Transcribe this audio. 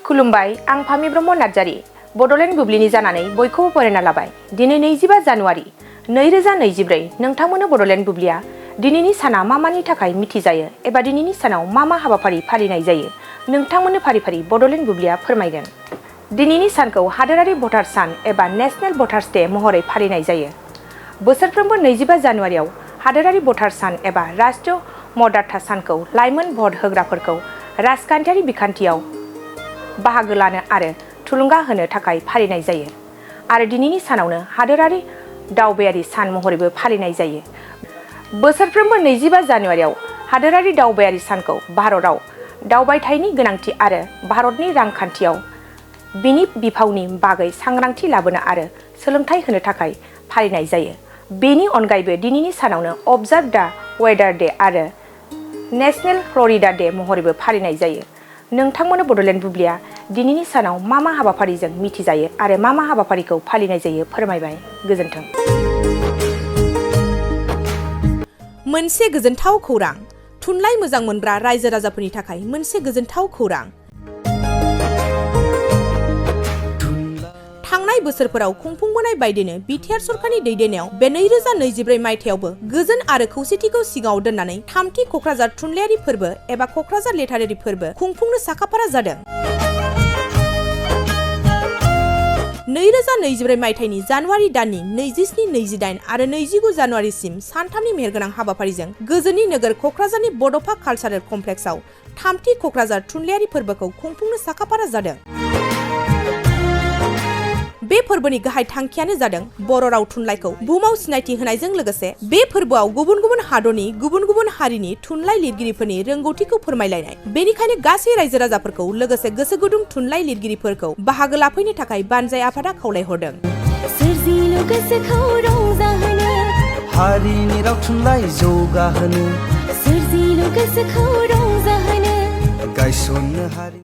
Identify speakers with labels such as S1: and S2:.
S1: खुलुमबाय आं फामि ब्रह्म नार्जारी बड'लेण्ड बुब्लिनि जानानै बयखौबो बरायना लाबाय। दिनै 25 जानुवारि 2024 नोंथांमोननो बड'लेण्ड बुब्लिया दिनैनि साना मानि थाखाय मिथिजायो एबा दिनैनि सानाव मा हाबाफारि फालिनाय जायो नोंथांमोननो फारि फारि बड'लेण्ड बुब्लिया फोरमायगोन। दिनैनि सानखौ हादोरारि भटार सान एबा नेशनेल भटार्स डे महरै फालिनाय जायो। बोसोरफ्रोमबो 25 जानुवारियाव हादोरारि भटार सान एबा राष्ट्रीय मतदाता सानखौ लाइमोन भट होग्राफोरखौ राजखान्थियारि बिखान्थियाव बाहागो लानो आरो थुलुंगा होनो थाखाय फालिनाय जायो आरो दिनैनि सानावनो हादोरारि दावबायारि सान महरैबो फालिनाय जायो। बोसोरफ्रोमबो 25 जानुवारियाव हादोरारि दावबायारि सानखौ भारताव दावबायथायनि गोनांथि आरो भारतनि रांखान्थियाव बिनि बिफावनि बागै सांग्रांथि लाबोनो आरो सोलोंथाइ होनो थाखाय फालिनाय जायो। बेनि अनगायैबो दिनैनि सानावनो अबजार्भ दा वेदार डे आरो नेशनेल फ्ल'रिडा डे महरैबो फालिनाय जायो। नोंथांमोननो बड'लेण्ड बुब्लिया दिनैनि सानाव मा हाबाफारिजों मिथिजायो आरो मा हाबाफारिखौ फालिनाय जायो फोरमायबाय। गोजोन्थों।
S2: मोनसे गोजोनथाव खौरां, थुनलाइ मोजां मोनग्रा रायजो राजाफोरनि थाखाय मोनसे गोजोनथाव खौरां। थांनाय बोसोरफोराव खुंफुंबोनाय बायदिनो बिटिआर सरकारनि दैदेननायाव बे 2024 मायथाइयावबो गोजोन आरो खौसेथिखौ सिगाङाव दोननानै थामथि क'क्राझार थुनलाइयारि फोरबो एबा क'क्राझार लिटारेरि फोरबो खुंफुंनो साखाफारा जादों। 2024 मायथाइनि जानुवारि दाननि 27, 28 आरो 29 जानुवारिसिम सानथामनि मेहेरगोनां हाबाफारिजों गोजोननि नोगोर क'क्राझारनि बड'फा कालचारेल कमप्लेक्सआव थामथि क'क्राझार थुनलाइयारि फोरबोखौ खुंफुंनो साखाफारा जादों। बे फोरबोनि गाहाय थांखियानो जादों बर' राव थुनलाइखौ बुहुमाव सिनायथि होनायजों लोगोसे बे फोरबोआव गुबुन गुबुन हादरनि गुबुन हारिनि थुनलाइ लिरगिरिफोरनि रोंगौथिखौ फोरमायलायनाय। बेनिखायनो गासै रायजो राजाफोरखौ लोगोसे गोसो गुदुं थुनलाइ लिरगिरिफोरखौ बाहागो लाफैनो थाखाय बानजाय आफादा खावलायहरदों।
S3: सोरजिलु गोसोखौ रंजाहोनो, हारिनि राव थुनलाइ जौगाहोनो, सोरजिलु गोसोखौ रंजाहोनो, गायसननो हारि